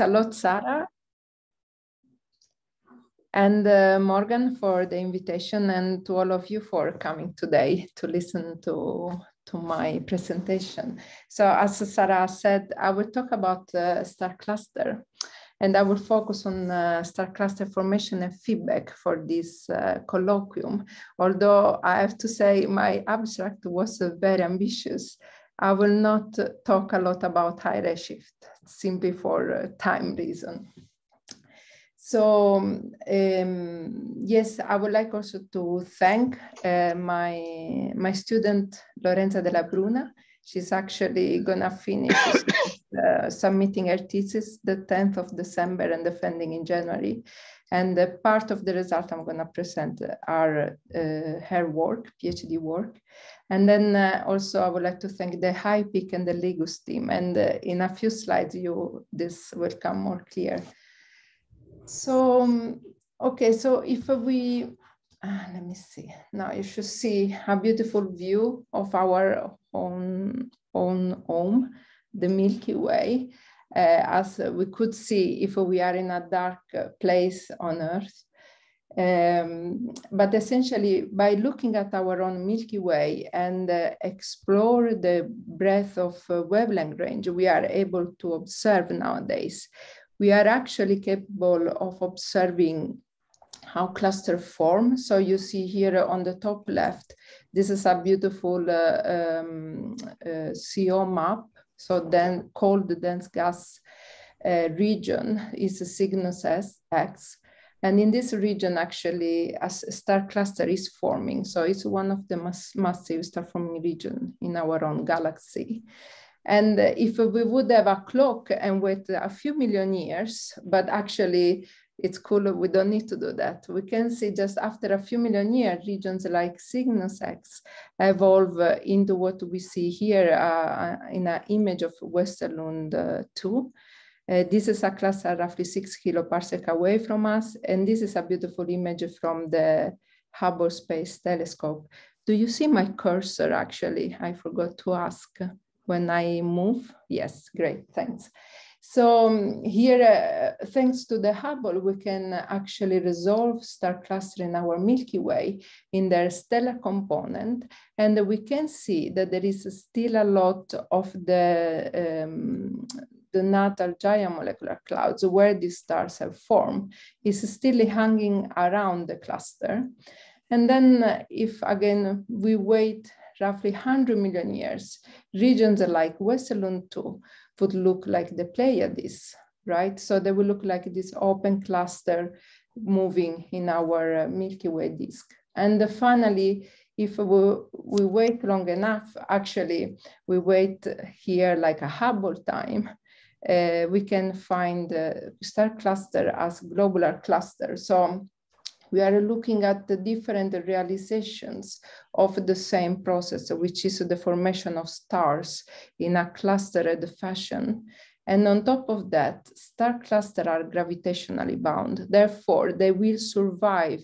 a lot, Sarah and Morgan, for the invitation, and to all of you for coming today to listen to my presentation. So as Sarah said, I will talk about star cluster, and I will focus on star cluster formation and feedback for this colloquium. Although I have to say my abstract was very ambitious, I will not talk a lot about high redshift, simply for time reason. So yes, I would like also to thank my student, Lorenza Della Bruna. She's actually gonna finish submitting her thesis the 10th of December and defending in January. And part of the result I'm gonna present are her work, PhD work. And then also I would like to thank the HiPiC and the Ligus team. And in a few slides, this will come more clear. So, okay, so if we, let me see, now you should see a beautiful view of our own home, the Milky Way, as we could see if we are in a dark place on Earth. But essentially, by looking at our own Milky Way and explore the breadth of wavelength range we are able to observe nowadays, we are actually capable of observing how clusters form. So you see here on the top left, this is a beautiful CO map. So then called the dense gas region is a Cygnus X. And in this region, actually, a star cluster is forming. So it's one of the massive star forming region in our own galaxy. And if we would have a clock and wait a few million years, but actually it's cool, we don't need to do that. We can see just after a few million years, regions like Cygnus X evolve into what we see here in an image of Westerlund 2. This is a cluster roughly 6 kiloparsec away from us. And this is a beautiful image from the Hubble Space Telescope. Do you see my cursor actually? I forgot to ask. When I move, yes, great, thanks. So here, thanks to the Hubble, we can actually resolve star cluster in our Milky Way in their stellar component. And we can see that there is still a lot of the natal giant molecular clouds where these stars have formed is still hanging around the cluster. And then if, again, we wait roughly 100 million years, regions like Westerlund 2 would look like the Pleiades, right? So they will look like this open cluster moving in our Milky Way disk. And finally, if we wait long enough, actually, we wait here like a Hubble time, we can find the star cluster as globular cluster. So we are looking at the different realizations of the same process, which is the formation of stars in a clustered fashion. And on top of that, star clusters are gravitationally bound. Therefore, they will survive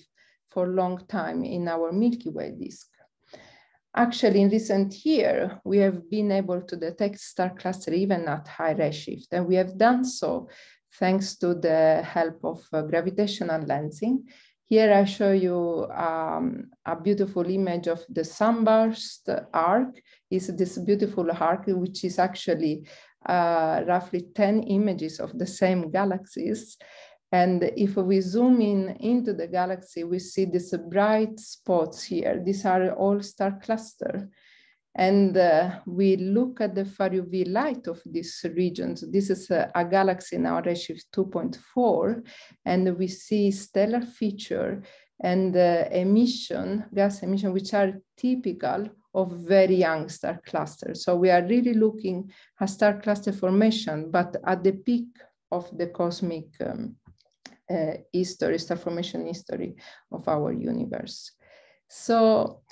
for a long time in our Milky Way disk. Actually, in recent years, we have been able to detect star clusters even at high redshift. And we have done so thanks to the help of gravitational lensing. Here I show you a beautiful image of the sunburst arc. It's this beautiful arc, which is actually roughly 10 images of the same galaxies. And if we zoom in into the galaxy, we see these bright spots here. These are all star clusters. And we look at the far UV light of these regions. This is a galaxy now redshift 2.4, and we see stellar feature and emission, gas emission, which are typical of very young star clusters. So we are really looking at star cluster formation, but at the peak of the cosmic history, star formation history of our universe. So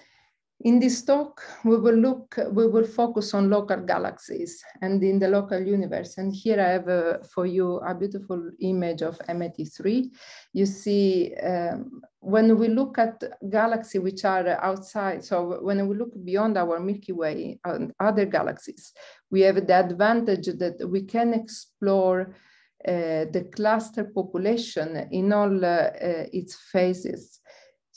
in this talk, we will focus on local galaxies and in the local universe. And here I have for you a beautiful image of M83. You see, when we look at galaxies which are outside, so when we look beyond our Milky Way and other galaxies, we have the advantage that we can explore the cluster population in all its phases.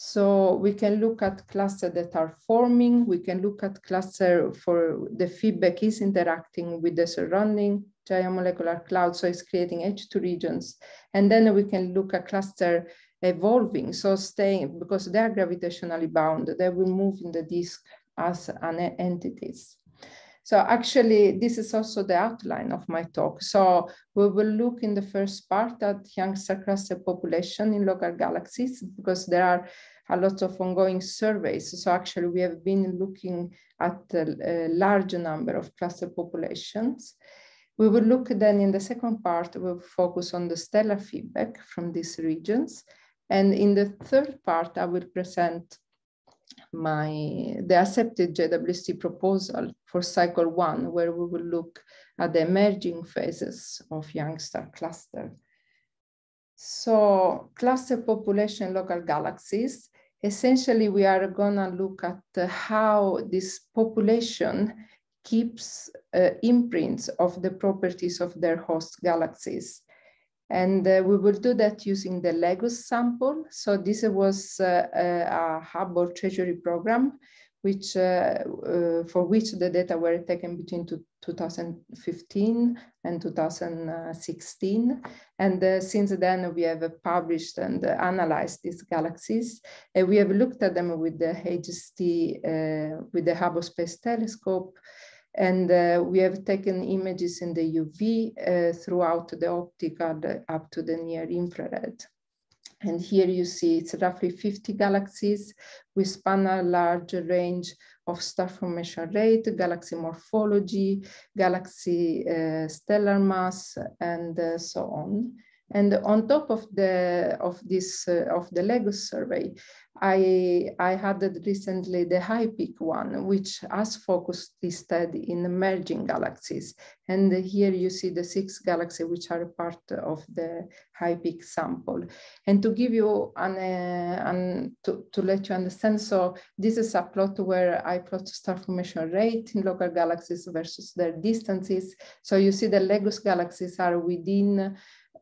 So we can look at clusters that are forming. We can look at cluster for the feedback is interacting with the surrounding giant molecular cloud, so it's creating H2 regions. And then we can look at cluster evolving, so staying, because they are gravitationally bound, they will move in the disk as entities. So actually, this is also the outline of my talk. So we will look in the first part at young star cluster population in local galaxies, because there are a lot of ongoing surveys. So actually, we have been looking at a large number of cluster populations. We will look then in the second part, we'll focus on the stellar feedback from these regions. And in the third part, I will present the accepted JWST proposal for cycle 1, where we will look at the emerging phases of young star cluster. So cluster population local galaxies, essentially we are gonna look at how this population keeps imprints of the properties of their host galaxies. And we will do that using the LEGOS sample. So this was a Hubble Treasury program, which for which the data were taken between 2015 and 2016. And since then, we have published and analyzed these galaxies. And we have looked at them with the HST, with the Hubble Space Telescope. And we have taken images in the UV throughout the optical up to the near infrared. And here you see it's roughly 50 galaxies. We span a large range of star formation rate, galaxy morphology, galaxy stellar mass, and so on. And on top of the LEGOS survey, I added recently the HiPeak one, which has focused instead in emerging galaxies. And here you see the 6 galaxies which are part of the HiPeak sample. And to give you to let you understand, so this is a plot where I plot star formation rate in local galaxies versus their distances. So you see the LEGOS galaxies are within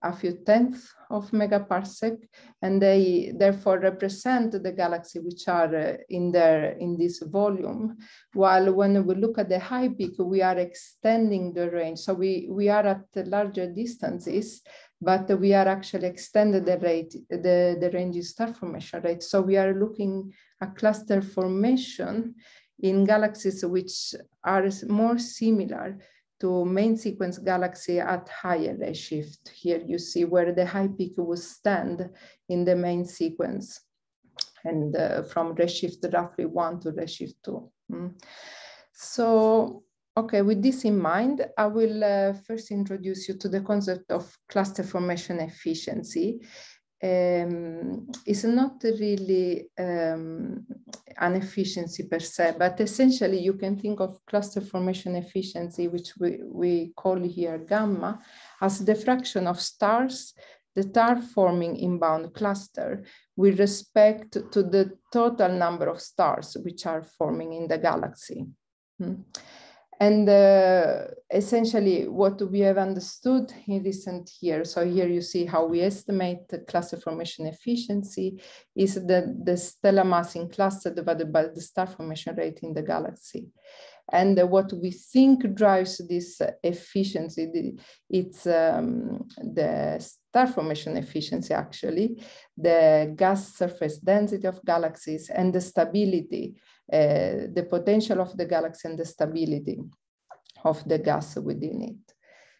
a few tenths of megaparsec, and they therefore represent the galaxy which are in this volume. While when we look at the HiPeak, we are extending the range. So we are at larger distances, but we are actually extending the rate, the range in star formation rate. So we are looking at cluster formation in galaxies which are more similar to main sequence galaxy at higher redshift. Here you see where the HiPeak will stand in the main sequence, and from redshift roughly 1 to redshift 2. So, okay, with this in mind, I will first introduce you to the concept of cluster formation efficiency. It's not really an efficiency per se, but essentially you can think of cluster formation efficiency, which we call here gamma, as the fraction of stars that are forming inbound cluster with respect to the total number of stars which are forming in the galaxy. And essentially what we have understood in recent years, so here you see how we estimate the cluster formation efficiency, is the stellar mass in cluster divided by the star formation rate in the galaxy. And what we think drives this efficiency, it's the star formation efficiency actually, the gas surface density of galaxies, and the stability, the potential of the galaxy and the stability of the gas within it.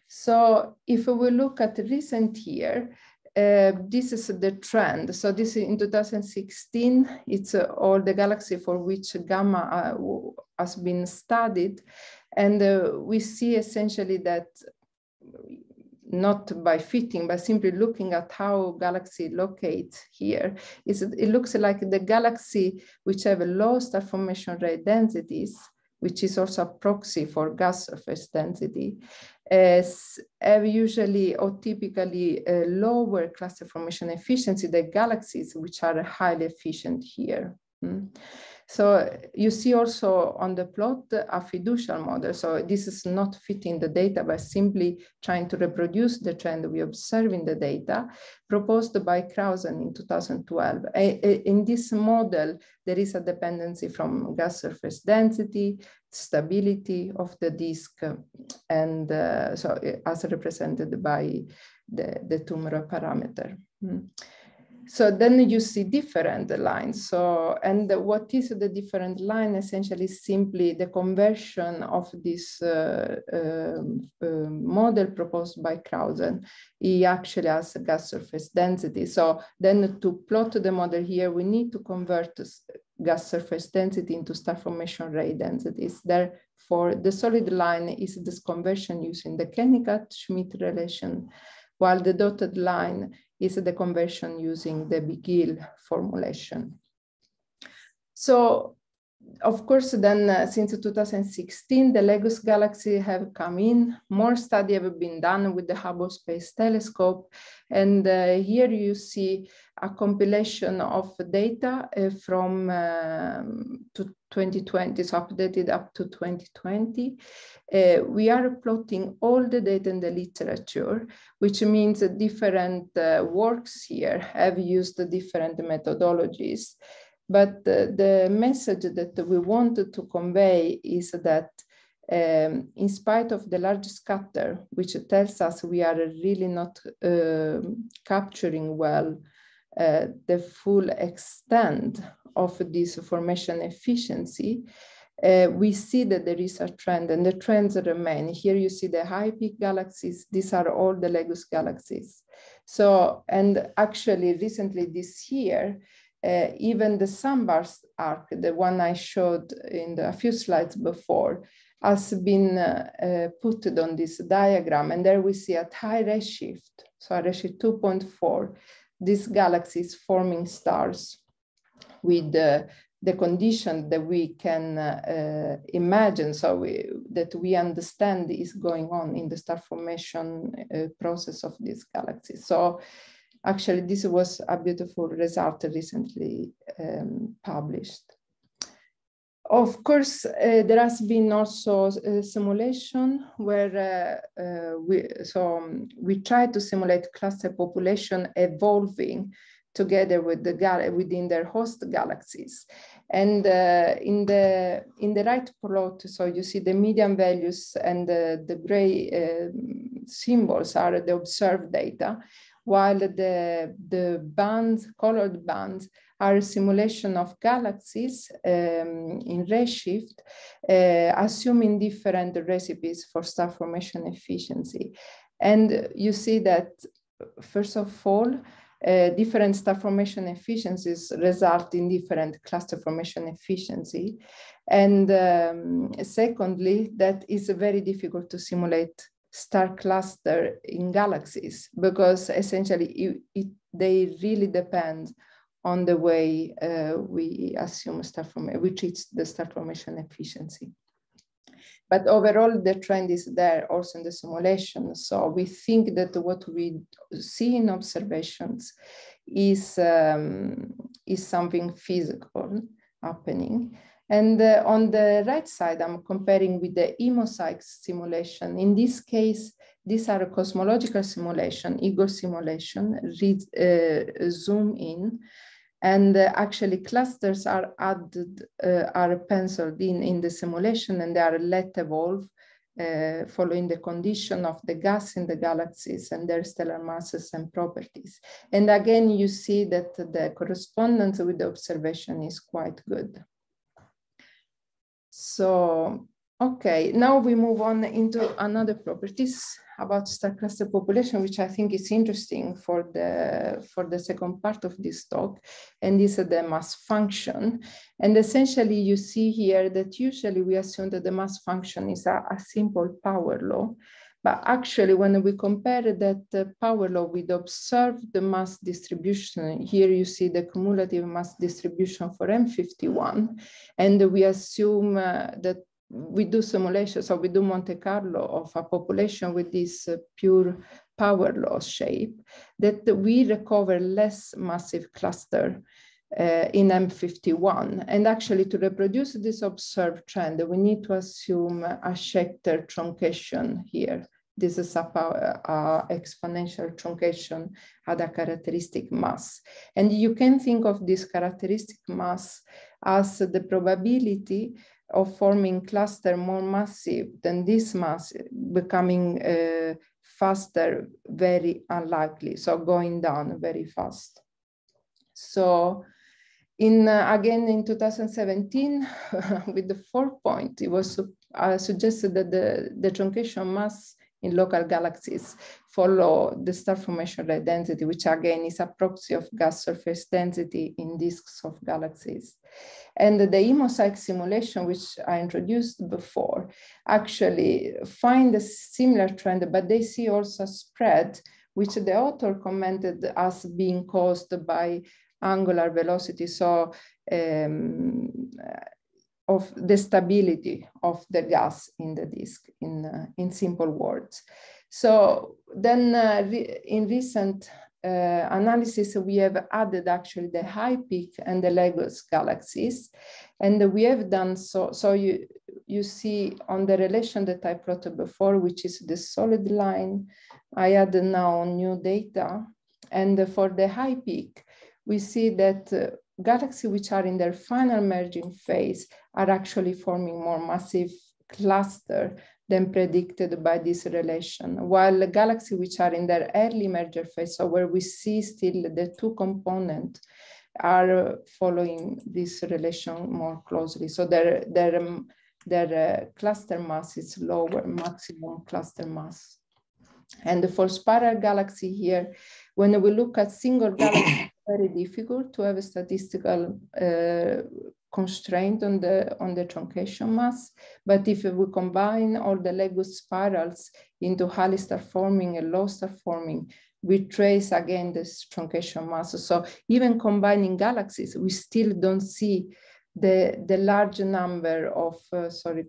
So if we look at recent year, this is the trend. So this is in 2016, it's all the galaxy for which gamma has been studied. And we see essentially that not by fitting, but simply looking at how galaxy locates here, it looks like the galaxy which have a low star formation rate densities, which is also a proxy for gas surface density, have usually or typically a lower cluster formation efficiency than galaxies which are highly efficient here. So you see also on the plot a fiducial model. So this is not fitting the data, but simply trying to reproduce the trend we observe in the data, proposed by Krausen in 2012. In this model, there is a dependency from gas surface density, stability of the disk, and so as represented by the tumor parameter. So then you see different lines. So, and what is the different line? Essentially simply the conversion of this model proposed by Krausen. He actually has a gas surface density. So then to plot the model here, we need to convert gas surface density into star formation ray densities. Therefore, the solid line is this conversion using the Kennicutt-Schmidt relation, while the dotted line is the conversion using the Bigil formulation. So, of course, then since 2016, the Lagos galaxy have come in. More studies have been done with the Hubble Space Telescope. And here you see a compilation of data from 2020, so updated up to 2020. We are plotting all the data in the literature, which means different works here have used different methodologies. But the message that we wanted to convey is that in spite of the large scatter, which tells us we are really not capturing well the full extent of this formation efficiency, we see that there is a trend, and the trends remain. Here you see the high peak galaxies. These are all the Lagos galaxies. So, and actually recently this year, even the sunburst arc, the one I showed in a few slides before, has been put on this diagram. And there we see at high redshift, so a redshift 2.4, these galaxies forming stars with the condition that we can imagine, so that we understand is going on in the star formation process of these galaxies. So actually, this was a beautiful result recently published. Of course, there has been also a simulation where we try to simulate cluster population evolving together with within their host galaxies. And in the right plot, so you see the median values, and the gray symbols are the observed data, while the bands, colored bands, are a simulation of galaxies in redshift, assuming different recipes for star formation efficiency. And you see that, first of all, different star formation efficiencies result in different cluster formation efficiency. And secondly, that is very difficult to simulate star cluster in galaxies, because essentially they really depend on the way we assume we treat the star formation efficiency. But overall, the trend is there also in the simulation. So we think that what we see in observations is something physical happening. And on the right side, I'm comparing with the mosaic simulation. In this case, these are a cosmological simulation, Igor simulation, zoom in, and actually clusters are added, are penciled in the simulation, and they are let evolve following the condition of the gas in the galaxies and their stellar masses and properties. And again, you see that the correspondence with the observation is quite good. So, okay, now we move on into another properties about star cluster population, which I think is interesting for the second part of this talk, and this is the mass function. And essentially you see here that usually we assume that the mass function is a simple power law, but actually when we compare that power law with observed mass distribution, here you see the cumulative mass distribution for M51, and we assume that we do simulation, so we do Monte Carlo of a population with this pure power law shape, that we recover less massive cluster in M51. And actually, to reproduce this observed trend, we need to assume a Schechter truncation here. This is a exponential truncation at a characteristic mass. And you can think of this characteristic mass as the probability of forming cluster more massive than this mass becoming faster, very unlikely, so going down very fast. So again in 2017, with the 4 point, it was suggested that the truncation mass in local galaxies follow the star formation rate density, which again is a proxy of gas surface density in disks of galaxies. And the mosaic simulation, which I introduced before, actually find a similar trend, but they see also a spread, which the author commented as being caused by angular velocity, so of the stability of the gas in the disk, in simple words. So then in recent analysis, we have added actually the high peak and the Lagos galaxies. And we have done so you see on the relation that I plotted before, which is the solid line, I added now new data. And for the high peak, we see that galaxies which are in their final merging phase are actually forming more massive cluster than predicted by this relation, while the galaxies which are in their early merger phase, so where we see still the two components, are following this relation more closely. So their cluster mass is lower, maximum cluster mass. And for spiral galaxy here, when we look at single galaxies, it's very difficult to have a statistical constraint on the truncation mass. But if we combine all the Lagos spirals into highly star forming and low star forming, we trace again this truncation mass. So even combining galaxies, we still don't see the large number of, sorry,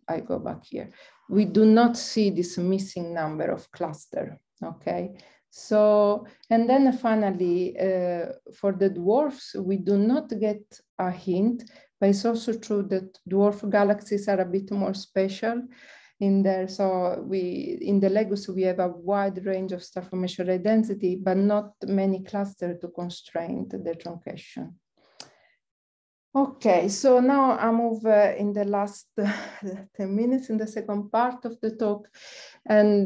I go back here. We do not see this missing number of cluster, okay? So, and then finally, for the dwarfs, we do not get a hint, but it's also true that dwarf galaxies are a bit more special in there. So in the Lagos, we have a wide range of star formation rate density, but not many clusters to constrain the truncation. Okay, so now I move in the last 10 minutes in the second part of the talk, and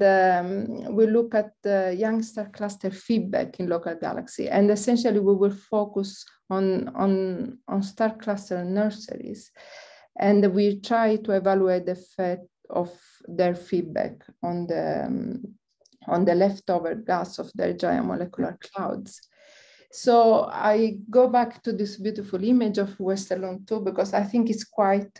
we look at the young star cluster feedback in local galaxy. And essentially we will focus on star cluster nurseries. And we try to evaluate the effect of their feedback on the leftover gas of their giant molecular clouds. So I go back to this beautiful image of Westerlund 2 because I think it's quite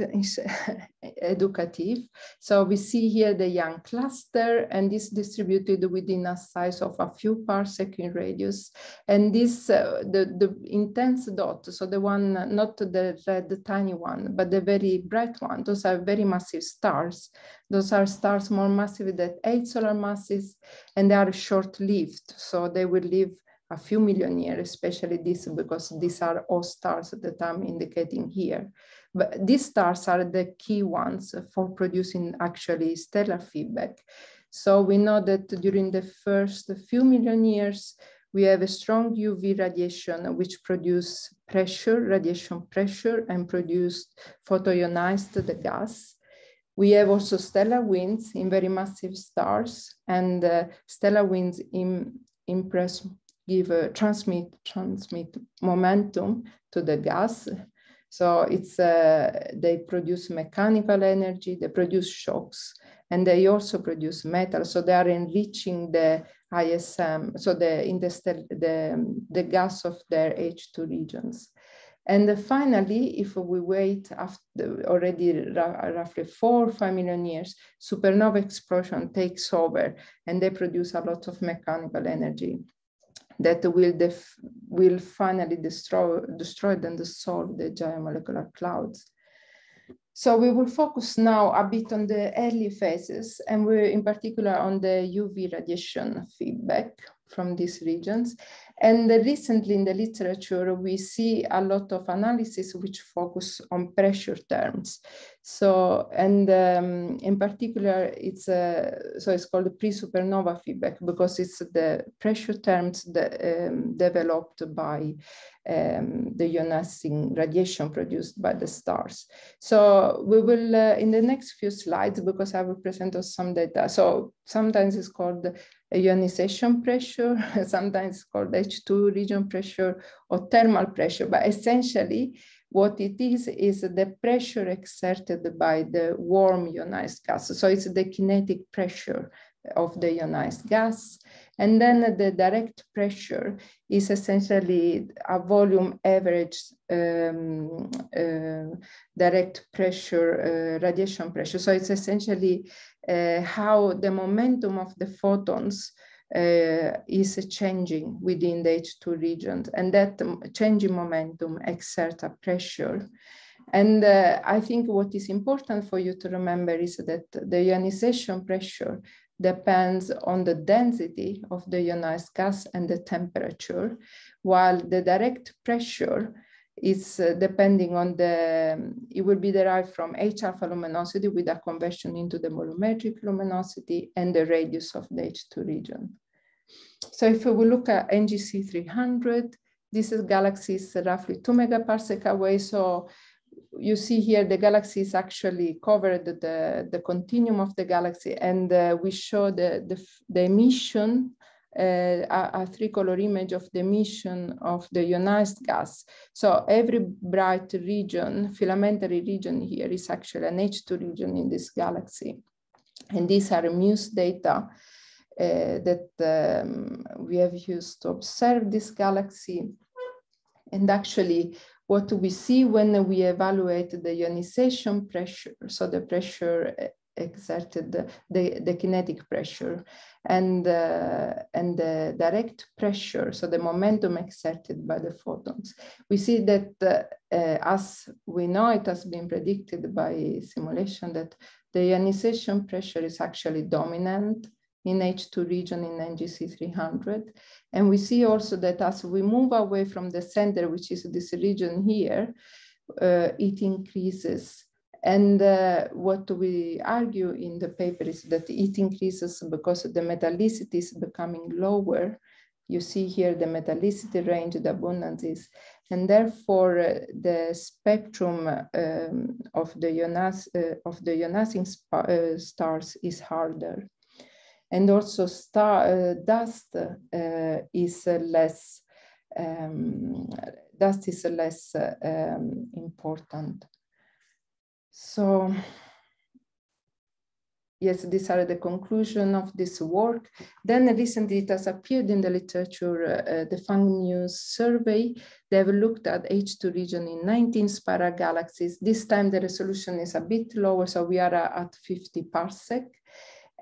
educative. So we see here the young cluster, and this distributed within a size of a few parsec in radius. And this, the intense dot, so the one, not the red tiny one, but the very bright one, those are very massive stars. Those are stars more massive than 8 solar masses, and they are short-lived. So they will live a few million years, especially this, because these are all stars that I'm indicating here. But these stars are the key ones for producing actually stellar feedback. So we know that during the first few million years, we have a strong UV radiation, which produce pressure, radiation pressure, and produced photoionized the gas. We have also stellar winds in very massive stars, and stellar winds transmit momentum to the gas. So it's they produce mechanical energy, they produce shocks, and they also produce metal. So they are enriching the ISM, so the gas of their H2 regions. And finally, if we wait after already roughly 4 or 5 million years, supernova explosion takes over, and they produce a lot of mechanical energy that will finally destroy and dissolve the giant molecular clouds. So we will focus now a bit on the early phases, and we're in particular on the UV radiation feedback from these regions. And recently in the literature, we see a lot of analysis which focus on pressure terms. So, and in particular, it's called the pre-supernova feedback because it's the pressure terms that developed by the ionising radiation produced by the stars. So we will, in the next few slides, because I will present us some data. So sometimes it's called ionization pressure, sometimes it's called H2 region pressure or thermal pressure, but essentially what it is the pressure exerted by the warm ionized gas. So it's the kinetic pressure of the ionized gas. And then the direct pressure is essentially a volume average direct pressure, radiation pressure. So it's essentially how the momentum of the photons is changing within the H2 region, and that changing momentum exerts a pressure. And I think what is important for you to remember is that the ionization pressure depends on the density of the ionized gas and the temperature, while the direct pressure is depending on it will be derived from H alpha luminosity with a conversion into the volumetric luminosity and the radius of the H2 region. So if we look at NGC 300, this is galaxies roughly 2 megaparsec away. So you see here the galaxies actually covered the continuum of the galaxy, and we show the emission, a three-color image of the emission of the ionized gas. So every bright region, filamentary region here is actually an H2 region in this galaxy. And these are MUSE data that we have used to observe this galaxy. And actually, what we see when we evaluate the ionization pressure, so the pressure exerted, the kinetic pressure, and the direct pressure, so the momentum exerted by the photons, we see that as we know, it has been predicted by simulation that the ionization pressure is actually dominant in H2 region in NGC 300. And we see also that as we move away from the center, which is this region here, it increases. And what we argue in the paper is that it increases because the metallicity is becoming lower. You see here the metallicity range, the abundances, and therefore the spectrum of the ionizing stars is harder. And also dust is less important. So yes, these are the conclusion of this work. Then recently it has appeared in the literature, the MUSE survey. They have looked at H2 region in 19 spiral galaxies. This time the resolution is a bit lower, so we are at 50 parsec.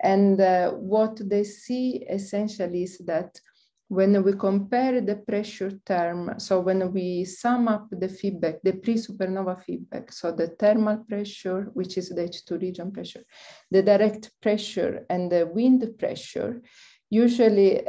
And what they see essentially is that when we compare the pressure term, so when we sum up the feedback, the pre-supernova feedback, so the thermal pressure, which is the H2 region pressure, the direct pressure and the wind pressure, usually,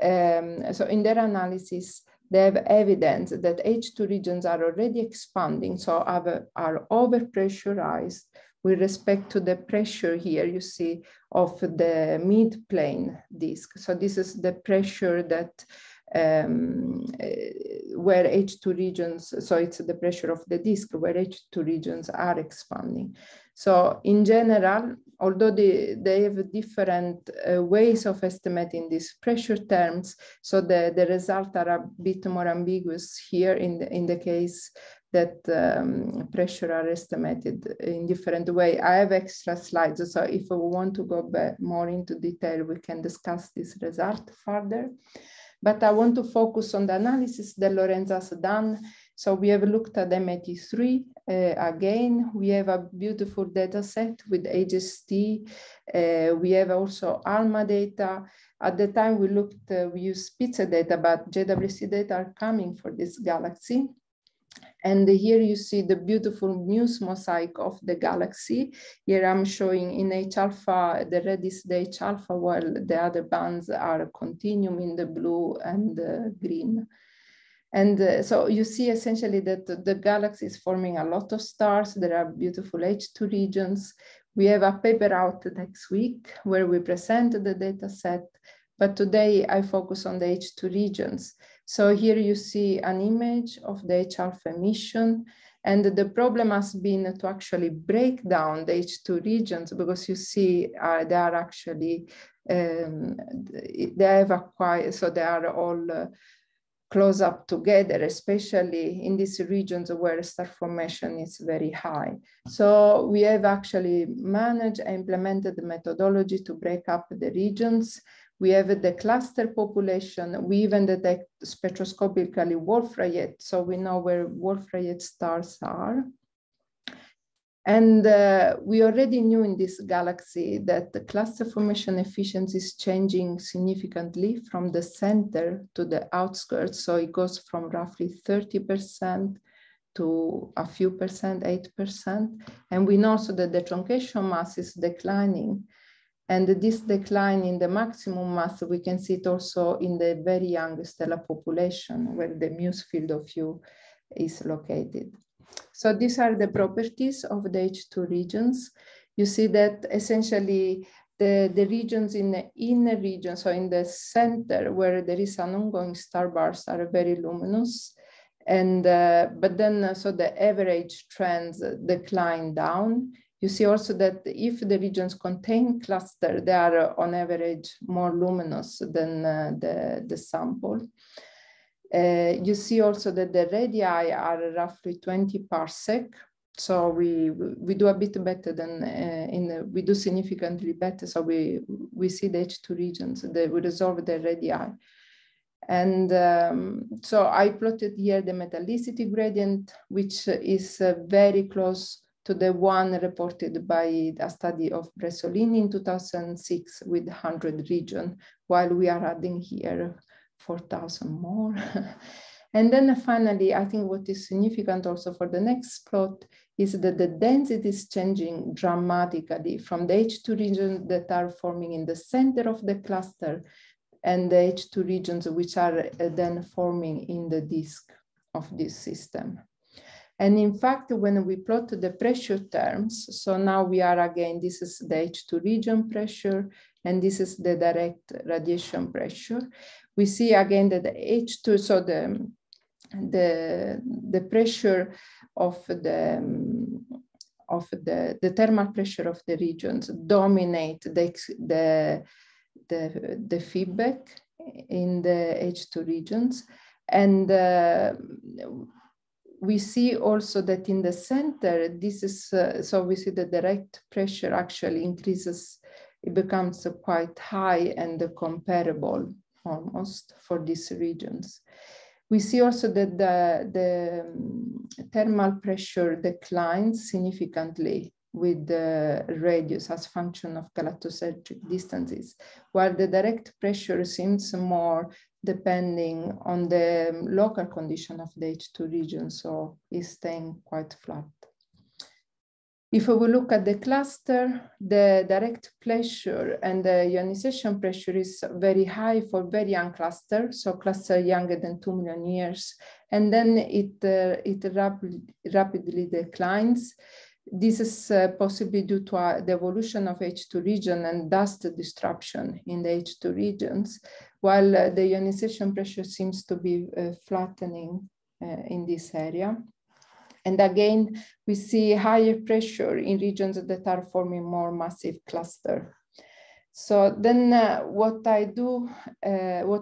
so in their analysis, they have evidence that H2 regions are already expanding, so are overpressurized with respect to the pressure here you see of the mid-plane disk. So this is the pressure that where H2 regions, so it's the pressure of the disk where H2 regions are expanding. So in general, although they have different ways of estimating these pressure terms, so the results are a bit more ambiguous here in the case that pressure are estimated in different way. I have extra slides, so if we want to go back more into detail, we can discuss this result further. But I want to focus on the analysis that Lorenzo has done. So we have looked at MAT3 again. We have a beautiful data set with HST. We have also ALMA data. At the time we looked, we used pizza data, but JWST data are coming for this galaxy. And here you see the beautiful MUSE mosaic of the galaxy. Here I'm showing in H alpha, the red is the H alpha, while the other bands are continuum in the blue and the green. And so you see essentially that the galaxy is forming a lot of stars. There are beautiful H2 regions. We have a paper out next week where we present the data set, but today I focus on the H2 regions. So here you see an image of the H alpha emission, and the problem has been to actually break down the H2 regions, because you see they are actually, they have acquired, so they are all close up together, especially in these regions where star formation is very high. So we have actually managed and implemented the methodology to break up the regions. We have the cluster population. We even detect spectroscopically Wolf-Rayet, so we know where Wolf-Rayet stars are. And we already knew in this galaxy that the cluster formation efficiency is changing significantly from the center to the outskirts. So it goes from roughly 30% to a few percent, 8%. And we know also that the truncation mass is declining. And this decline in the maximum mass, we can see it also in the very young stellar population where the MUSE field of view is located. So these are the properties of the H2 regions. You see that essentially the regions in the inner region, so in the center where there is an ongoing star burst, are very luminous. And but then so the average trends decline down. You see also that if the regions contain cluster, they are on average more luminous than the sample. You see also that the radii are roughly 20 parsec. So we do a bit better than, we do significantly better. So we see the H2 regions, we resolve the radii. And so I plotted here the metallicity gradient, which is very close to the one reported by a study of Bresolini in 2006 with 100 region, while we are adding here 4,000 more. And then finally, I think what is significant also for the next plot is that the density is changing dramatically from the H2 regions that are forming in the center of the cluster and the H2 regions which are then forming in the disk of this system. And in fact, when we plot the pressure terms, so now we are again, this is the H2 region pressure, and this is the direct radiation pressure. We see again that the H2, so the pressure of the thermal pressure of the regions dominate the feedback in the H2 regions. And we see also that in the center, this is, so we see the direct pressure actually increases, it becomes quite high and comparable almost for these regions. We see also that the thermal pressure declines significantly with the radius as function of galactocentric distances, while the direct pressure seems more depending on the local condition of the H2 region, so is staying quite flat. If we look at the cluster, the direct pressure and the ionization pressure is very high for very young cluster, so cluster younger than 2 million years, and then it rapidly declines. This is possibly due to the evolution of H2 region and dust disruption in the H2 regions, while the ionization pressure seems to be flattening in this area. And again, we see higher pressure in regions that are forming more massive cluster. So then what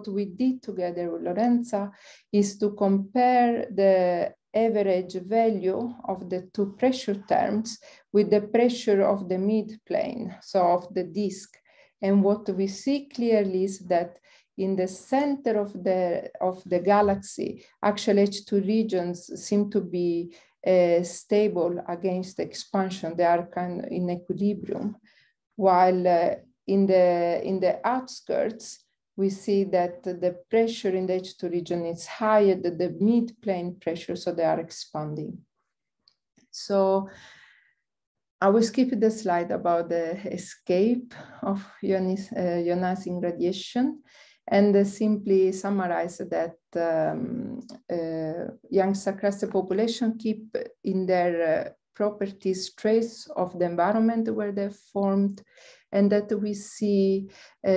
we did together with Lorenza is to compare the average value of the two pressure terms with the pressure of the midplane, so of the disk. And what we see clearly is that in the center of the galaxy, actually H2 regions seem to be stable against expansion. They are kind of in equilibrium, while in the outskirts, we see that the pressure in the H2 region is higher than the mid-plane pressure, so they are expanding. So I will skip the slide about the escape of ionizing radiation and simply summarize that young star cluster population keep in their properties trace of the environment where they're formed, and that we see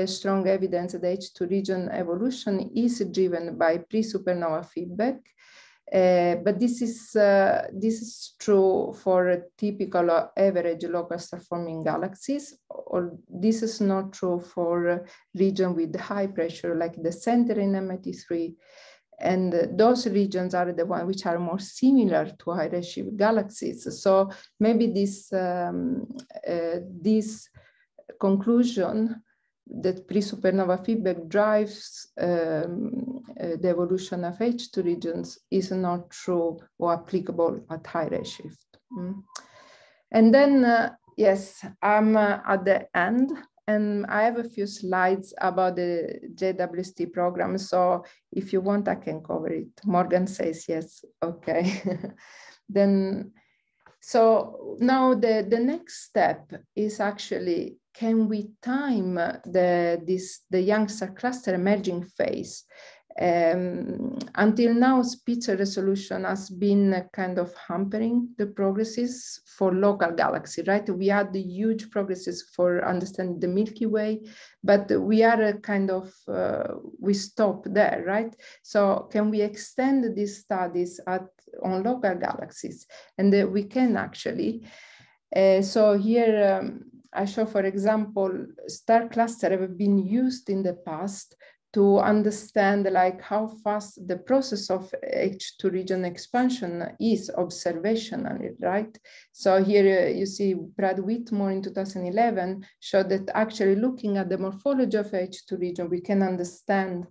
strong evidence that the H2 region evolution is driven by pre-supernova feedback. But this is true for typical average local star forming galaxies, or this is not true for region with high pressure like the center in MIT3. And those regions are the ones which are more similar to high-redshift galaxies. So maybe this conclusion that pre-supernova feedback drives the evolution of H2 regions is not true or applicable at high redshift. And then, yes, I'm at the end, and I have a few slides about the JWST program. So if you want, I can cover it. Morgan says yes, okay. Then, so now the next step is actually, can we time the young star cluster emerging phase? Until now, Spitzer resolution has been kind of hampering the progresses for local galaxy, right? We had the huge progresses for understanding the Milky Way, but we are kind of, we stop there, right? So can we extend these studies on local galaxies? And we can actually. So here I show, for example, star cluster have been used in the past to understand like how fast the process of H2 region expansion is observationally, right? So here you see Brad Whitmore in 2011 showed that actually looking at the morphology of H2 region, we can understand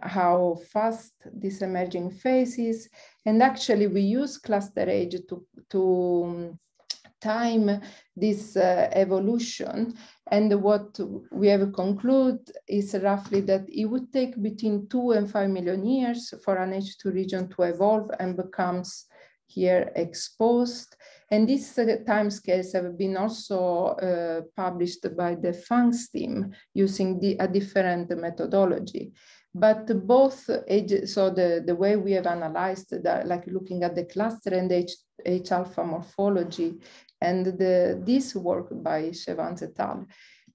how fast this emerging phase is. And actually we use cluster age to time this evolution, and what we have concluded is roughly that it would take between 2 and 5 million years for an H2 region to evolve and becomes here exposed. And these timescales have been also published by the Fang's team using a different methodology. But both ages, so the way we have analyzed that, like looking at the cluster and H alpha morphology, and this work by Chevans et al.,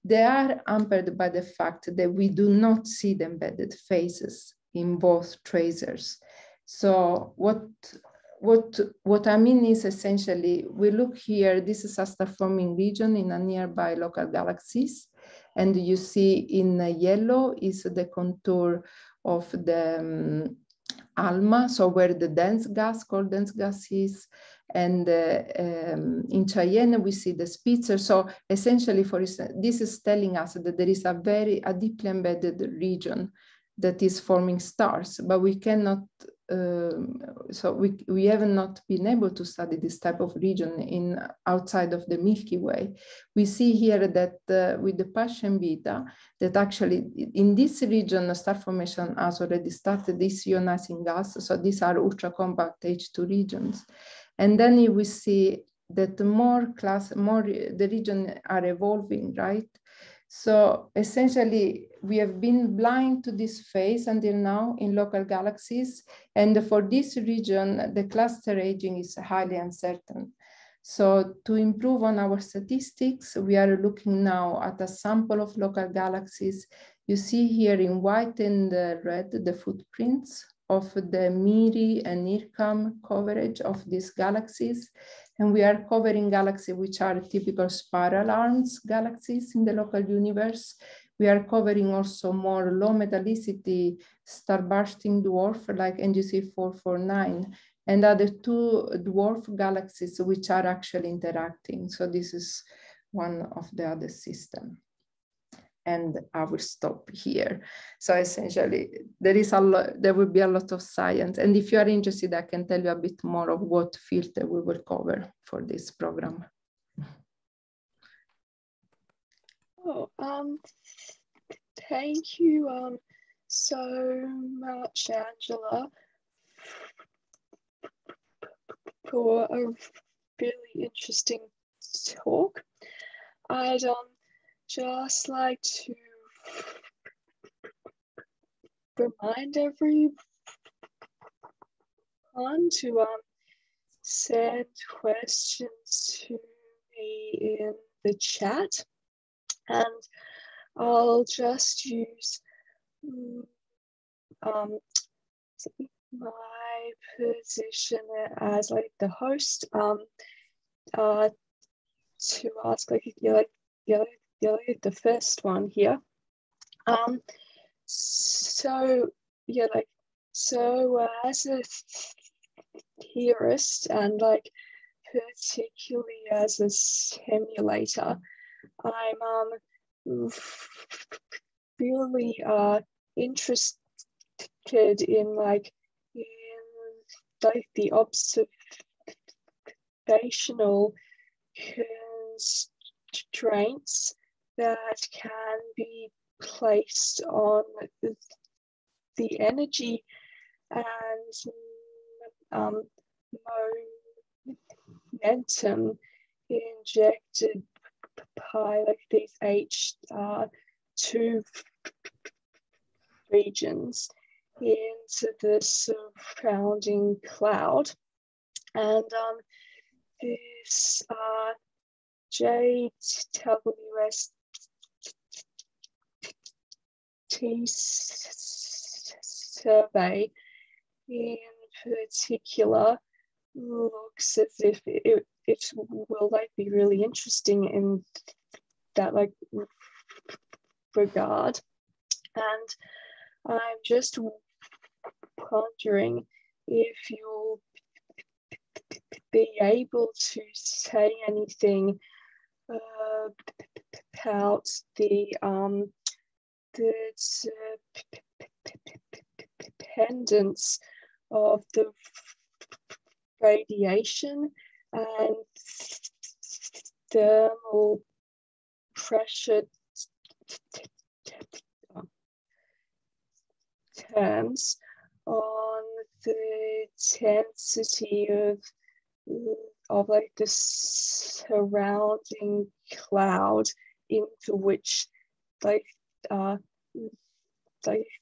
they are hampered by the fact that we do not see the embedded phases in both tracers. So what I mean is essentially, we look here, this is a star forming region in a nearby local galaxies. And you see in yellow is the contour of the ALMA, so where the dense gas, called dense gas is. And in Cheyenne, we see the Spitzer. So essentially, for instance, this is telling us that there is a deeply embedded region that is forming stars, but we cannot, so we have not been able to study this type of region outside of the Milky Way. We see here that with the Paschen beta, that actually in this region, star formation has already started, this ionizing gas. So these are ultra compact H2 regions. And then you will see that the the region are evolving, right? So essentially, we have been blind to this phase until now in local galaxies. And for this region, the cluster aging is highly uncertain. So to improve on our statistics, we are looking now at a sample of local galaxies. You see here in white and red, the footprints of the MIRI and NIRCam coverage of these galaxies. And we are covering galaxies which are typical spiral arms galaxies in the local universe. We are covering also more low metallicity star-bursting dwarf like NGC 449 and other two dwarf galaxies which are actually interacting. So this is one of the other systems. And I will stop here. So essentially, there will be a lot of science. And if you are interested, I can tell you a bit more of what field we will cover for this program. Oh, Thank you so much, Angela, for a really interesting talk. I'd just like to remind everyone to send questions to me in the chat, and I'll just use my position as like the host to ask the first one here. So as a theorist and like particularly as a simulator, I'm really interested in the observational constraints that can be placed on the energy and momentum injected by these H2 regions into the surrounding cloud. And this JWST survey in particular looks as if it will be really interesting in that regard. And I'm just wondering if you'll be able to say anything about the dependence of the radiation and thermal pressure terms on the density of the surrounding cloud into which the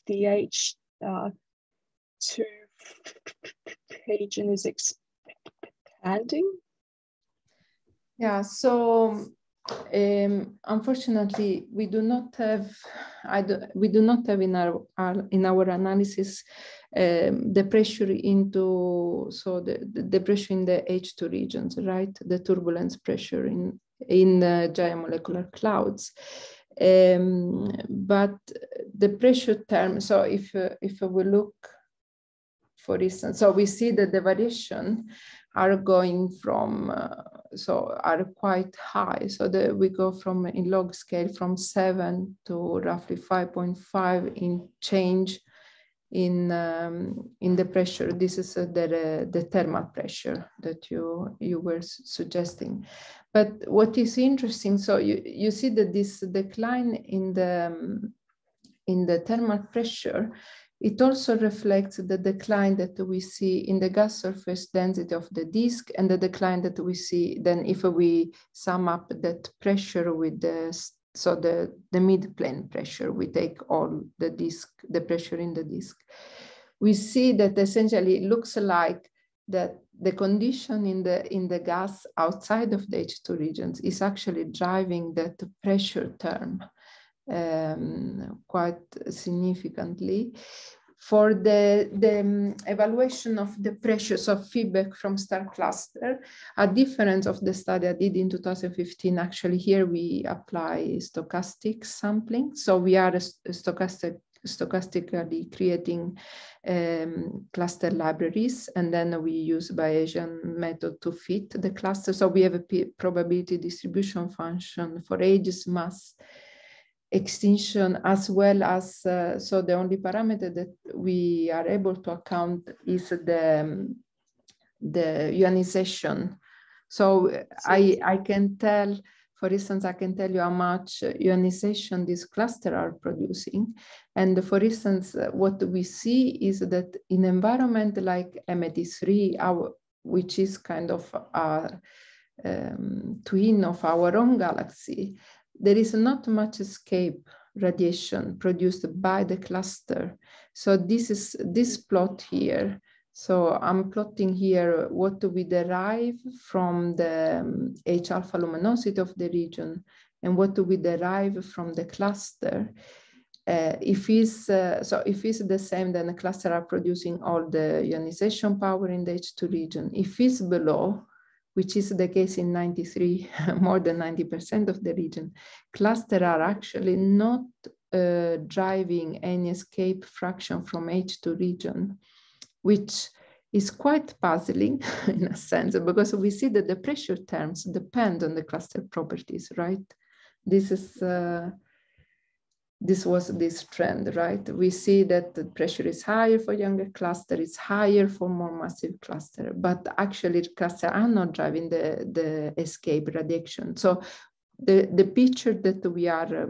H2 region is expanding? Yeah, so unfortunately, we do not have in our analysis the pressure into the pressure in the H2 regions, right? The turbulence pressure in the giant molecular clouds. But the pressure term. So if we look, for instance, so we see that the variation are going from are quite high. So we go from in log scale from 7 to roughly 5.5 in change in the pressure. This is the thermal pressure that you were suggesting. But what is interesting, so you see that this decline in the thermal pressure, it also reflects the decline that we see in the gas surface density of the disk, and the decline that we see then if we sum up that pressure with the mid-plane pressure, we take all the pressure in the disk. We see that essentially it looks like that the condition in the gas outside of the H2 regions is actually driving that pressure term quite significantly. For the evaluation of the pressures of feedback from star cluster, a difference of the study I did in 2015, actually here we apply stochastic sampling. So we are stochastically creating cluster libraries, and then we use Bayesian method to fit the cluster. So we have a probability distribution function for ages, mass, extinction, as well as so the only parameter that we are able to account is the ionization. So I can tell, For instance, I can tell you how much ionization these clusters are producing. And for instance, what we see is that in environment like M83, which is kind of a twin of our own galaxy, there is not much escape radiation produced by the cluster. So this is this plot here. So I'm plotting here what we derive from the H alpha luminosity of the region and what we derive from the cluster. If it's the same, then the cluster are producing all the ionization power in the H2 region. If it's below, which is the case in 93, more than 90% of the region, clusters are actually not driving any escape fraction from H2 region, which is quite puzzling in a sense, because we see that the pressure terms depend on the cluster properties, right? This was this trend, right? We see that the pressure is higher for younger cluster, it's higher for more massive cluster, but actually the cluster are not driving the escape radiation. So the picture that we are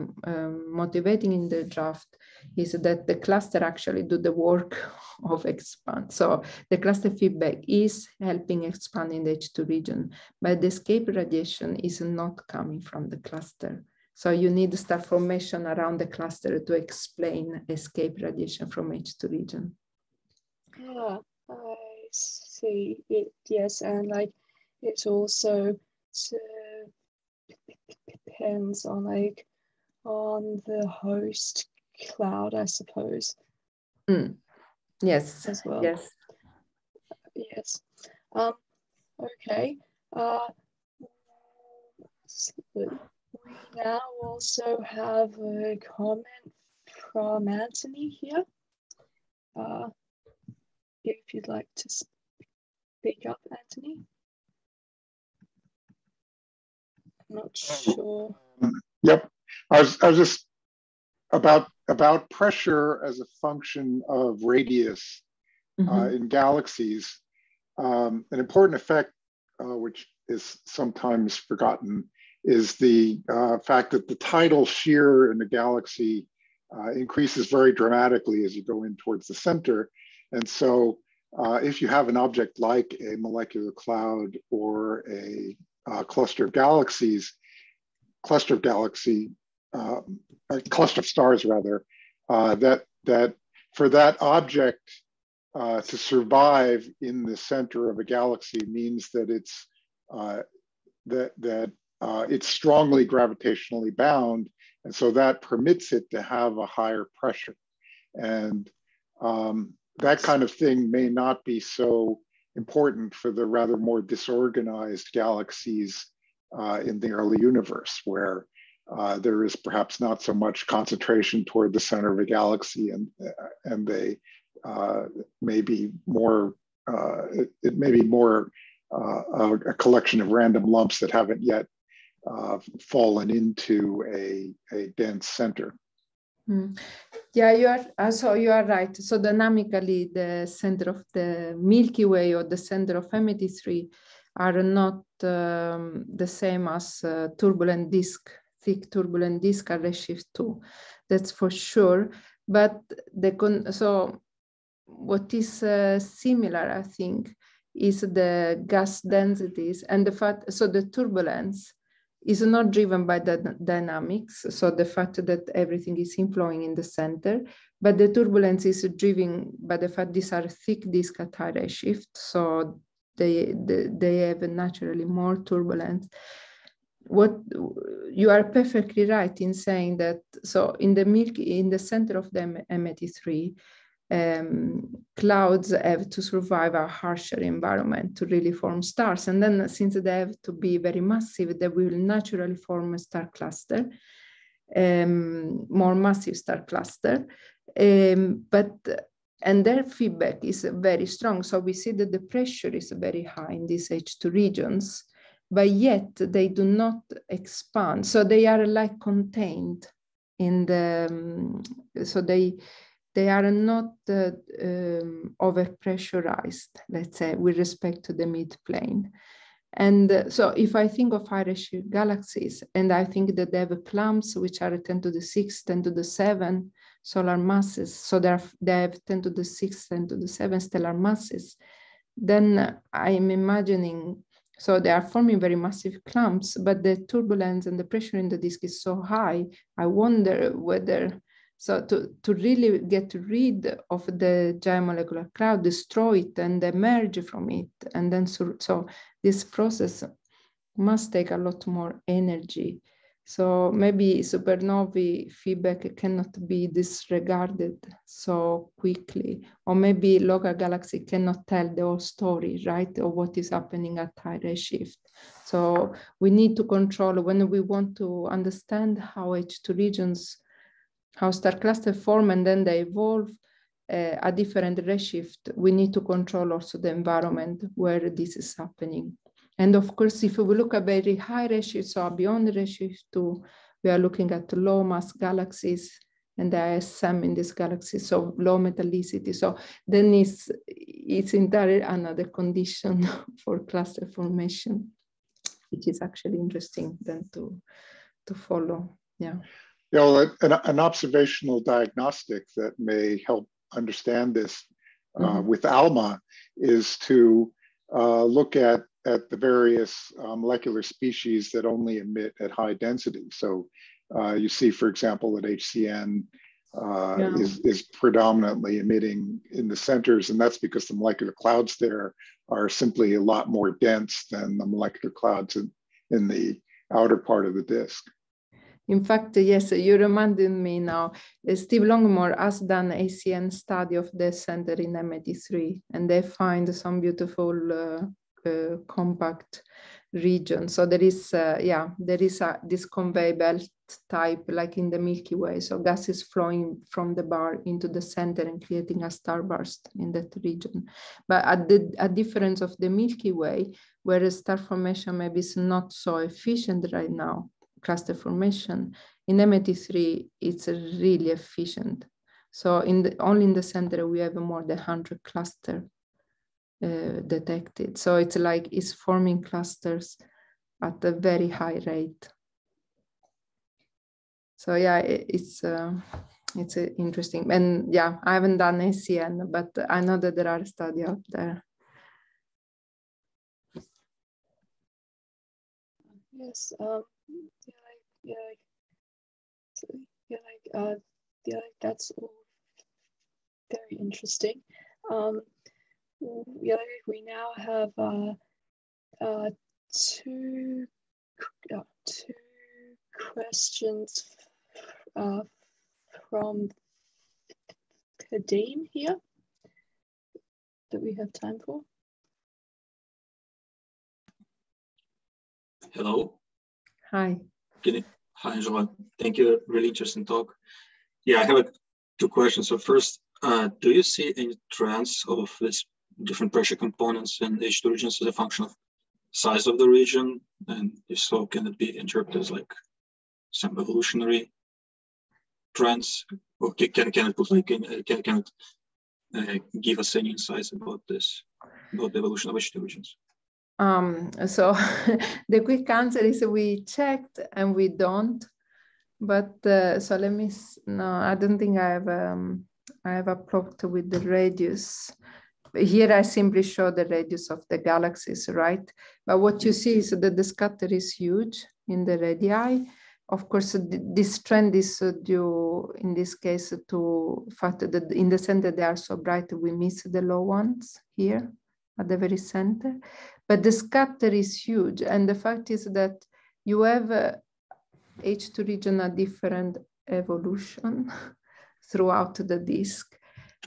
motivating in the draft is that the cluster actually do the work of expand. So the cluster feedback is helping expand in the H2 region, but the escape radiation is not coming from the cluster. So you need star formation around the cluster to explain escape radiation from H2 region. Ah, I see it. Yes, and like it also depends on on the host cloud, I suppose. Yes. As well. Yes. Yes. Okay. We now also have a comment from Anthony here. If you'd like to speak up, Anthony. I'm not sure. Yep, I was just about pressure as a function of radius in galaxies. An important effect, which is sometimes forgotten, is the fact that the tidal shear in the galaxy increases very dramatically as you go in towards the center. And so if you have an object like a molecular cloud or a cluster of galaxies, cluster of stars rather, that for that object to survive in the center of a galaxy means that it's strongly gravitationally bound, and so that permits it to have a higher pressure. And that kind of thing may not be so important for the rather more disorganized galaxies in the early universe, where there is perhaps not so much concentration toward the center of a galaxy, and they may be more, it may be more a collection of random lumps that haven't yet fallen into a dense center. Yeah, you are right. So dynamically, the center of the Milky Way or the center of M83 are not the same as turbulent disk, thick turbulent disk are redshift 2. That's for sure. But so what is similar, I think, is the gas densities and the fact, so the turbulence is not driven by the dynamics, so the fact that everything is inflowing in the center, but the turbulence is driven by the fact these are thick disk at high redshift, so they have naturally more turbulence. What you are perfectly right in saying that, so in the center of the M83, clouds have to survive a harsher environment to really form stars. And then since they have to be very massive, they will naturally form a star cluster, more massive star cluster. And their feedback is very strong. So we see that the pressure is very high in these H2 regions, but yet they do not expand. So they are like contained in the, so they are not overpressurized, let's say, with respect to the midplane. And so if I think of high-redshift galaxies, and I think that they have clumps which are 10 to the 6, 10 to the 7 solar masses, so they have 10 to the 6, 10 to the 7 stellar masses, then I'm imagining, so they are forming very massive clumps, but the turbulence and the pressure in the disk is so high, I wonder whether, so to really get rid of the giant molecular cloud, destroy it and emerge from it, and then so this process must take a lot more energy. So maybe supernovae feedback cannot be disregarded so quickly, or maybe local galaxy cannot tell the whole story, right, of what is happening at high redshift. So we need to control, when we want to understand how H2 regions, how star clusters form and then they evolve at different redshift, we need to control also the environment where this is happening. And of course, if we look at very high redshift, so beyond redshift 2, we are looking at low mass galaxies and the ISM in this galaxy, so low metallicity. So then it's entirely another condition for cluster formation, which is actually interesting then to follow. Yeah. Yeah, well, an observational diagnostic that may help understand this with ALMA is to look at the various molecular species that only emit at high density. So you see, for example, that HCN is predominantly emitting in the centers, and that's because the molecular clouds there are simply a lot more dense than the molecular clouds in the outer part of the disk. In fact, yes, you reminded me now, Steve Longmore has done an ACN study of the center in M83, and they find some beautiful compact region. So there is, this conveyor belt type, like in the Milky Way. So gas is flowing from the bar into the center and creating a starburst in that region. But a difference of the Milky Way, where star formation maybe is not so efficient right now, cluster formation, in M83, it's really efficient. So only in the center, we have more than 100 clusters detected. So it's like it's forming clusters at a very high rate. So yeah, it's interesting. And yeah, I haven't done ACN, but I know that there are studies out there. Yes, that's all very interesting. We now have two questions from Kadeem here that we have time for. Hello. Hi. Hi, Angela. Thank you. Really interesting talk. Yeah, I have two questions. So first, do you see any trends of this different pressure components in H2 regions as a function of size of the region? And if so, can it be interpreted as like some evolutionary trends? Or can it put like can it give us any insights about this, about the evolution of H2 regions? So the quick answer is we checked and we don't. But so let me, no, I don't think I have a plot with the radius. Here I simply show the radius of the galaxies, right? But what you see is that the scatter is huge in the radii. Of course, this trend is due, in this case, to the fact that in the center they are so bright, we miss the low ones here at the very center. But the scatter is huge. And the fact is that you have H2 region a different evolution throughout the disk.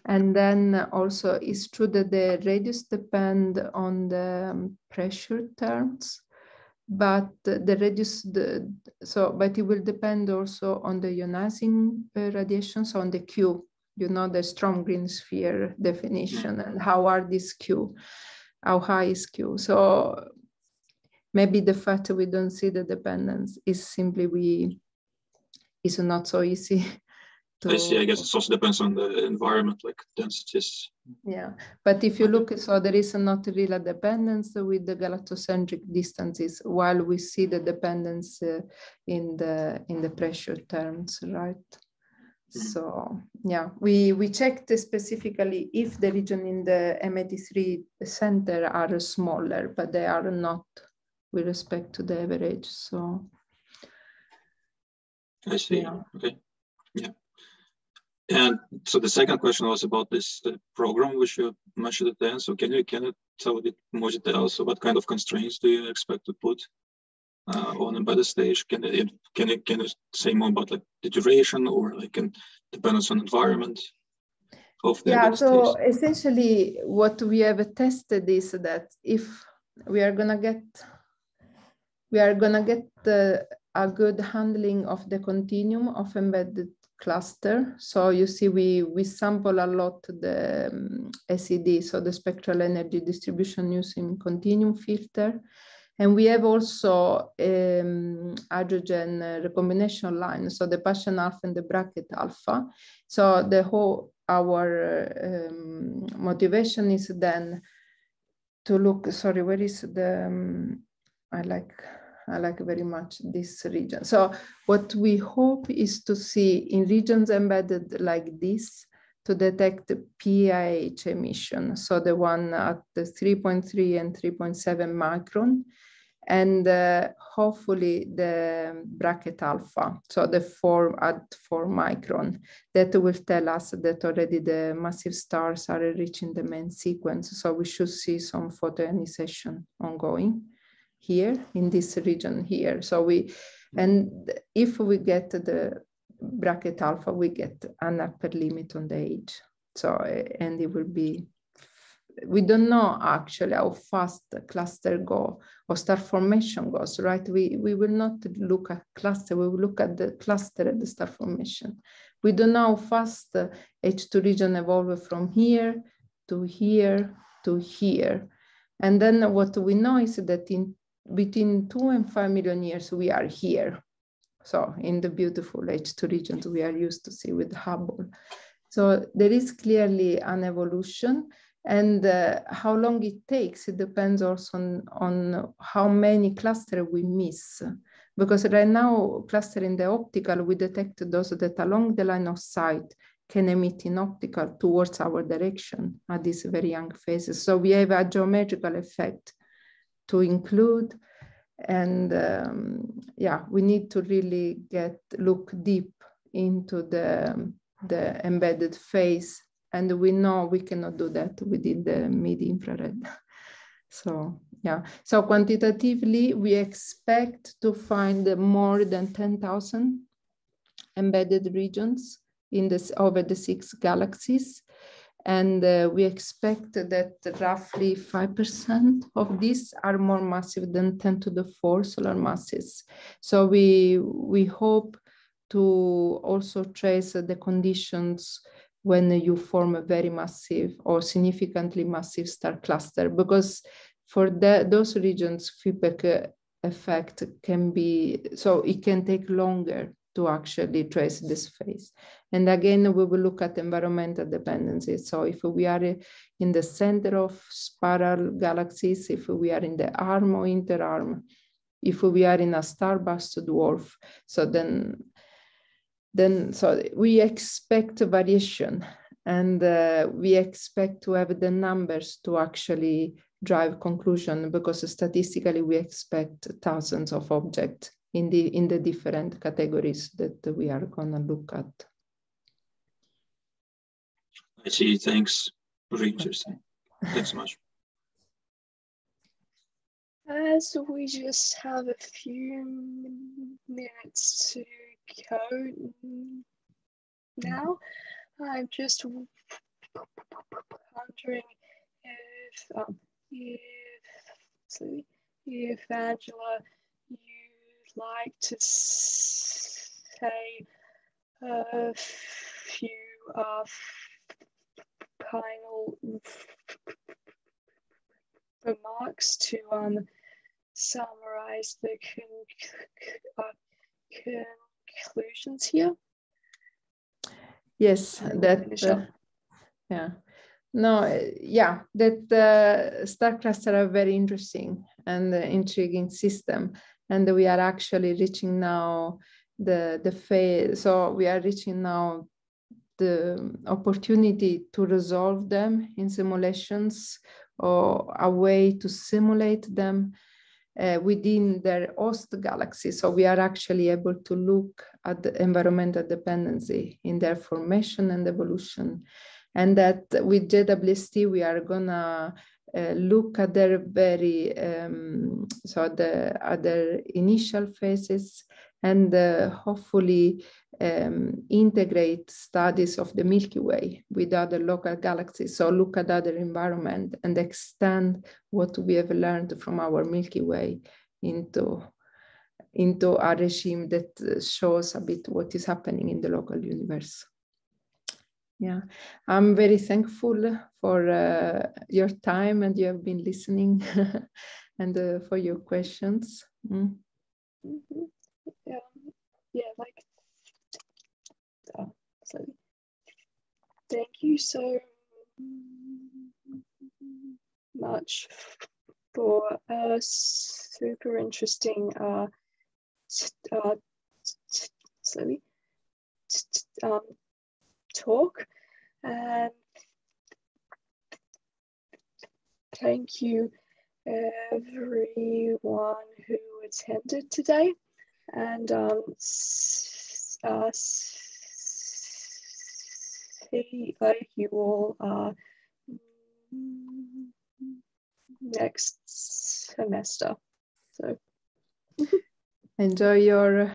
And then also it's true that the radius depend on the pressure terms, but the radius, but it will depend also on the ionizing radiation, so on the Q, you know, the strong green sphere definition, and how are these Q, how high is Q. So maybe the fact that we don't see the dependence is simply it's not so easy to, I see. I guess it also depends on the environment, like densities. Yeah, but if you look, so there is not really a dependence with the galactocentric distances, while we see the dependence in the pressure terms, right? So yeah, we checked specifically if the region in the M83 center are smaller, but they are not with respect to the average. So I see. Yeah. Okay. Yeah. And so the second question was about this program, which you mentioned at the end. So can you tell a bit more details? So what kind of constraints do you expect to put on embedded stage? Can you say more about like the duration or like dependence on environment of the embedded so stage? essentially what we have tested is that if we are gonna get a good handling of the continuum of embedded cluster. So you see, we sample a lot the SED, so the spectral energy distribution using continuum filter. And we have also hydrogen recombination line, so the Paschen alpha and the bracket alpha. So our motivation is then to look, sorry, where is the, I like very much this region. So what we hope is to see in regions embedded like this to detect PIH emission. So the one at the 3.3 and 3.7 micron, and hopefully the bracket alpha, so the 4 micron, that will tell us that already the massive stars are reaching the main sequence. So we should see some photoionization ongoing here in this region here. So and if we get the bracket alpha, we get an upper limit on the age. So, and it will be, we don't know actually how fast the cluster go or star formation goes, right? We will not look at cluster, we will look at the cluster at the star formation. We don't know how fast the H2 region evolve from here to here to here. And then what we know is that between 2 and 5 million years, we are here. So in the beautiful H2 regions we are used to see with Hubble. So there is clearly an evolution, and how long it takes, it depends also on how many clusters we miss. Because right now, cluster in the optical, we detect those that along the line of sight can emit in optical towards our direction at these very young phases. So we have a geometrical effect to include, and yeah, we need to really look deep into the embedded phase, and we know we cannot do that within the mid-infrared. So yeah, so quantitatively we expect to find more than 10,000 embedded regions in over the 6 galaxies. And we expect that roughly 5% of these are more massive than 10 to the 4 solar masses. So we hope to also trace the conditions when you form a very massive or significantly massive star cluster, because for those regions, feedback effect can be, so it can take longer to actually trace this phase. And again, we will look at environmental dependencies. So if we are in the center of spiral galaxies, if we are in the arm or interarm, if we are in a starburst dwarf, so then so we expect variation, and we expect to have the numbers to actually drive conclusion, because statistically we expect thousands of objects in the different categories that we are gonna look at. I see, thanks. Very interesting. Thanks so much. So we just have a few minutes to go now. I'm just wondering if Angela, you'd like to say a few final remarks to summarize the conclusions here. Yes, that yeah. No, yeah, that star clusters are very interesting and intriguing system, and we are actually reaching now the phase. So we are reaching now the opportunity to resolve them in simulations, or a way to simulate them within their host galaxy. So we are actually able to look at the environmental dependency in their formation and evolution. And that with JWST, we are gonna look at their very, so the other initial phases, and hopefully integrate studies of the Milky Way with other local galaxies. So look at other environment and extend what we have learned from our Milky Way into a regime that shows a bit what is happening in the local universe. Yeah, I'm very thankful for your time, and you have been listening and for your questions. Yeah, like, so thank you so much for a super interesting talk, and thank you everyone who attended today, and see you all next semester. So enjoy your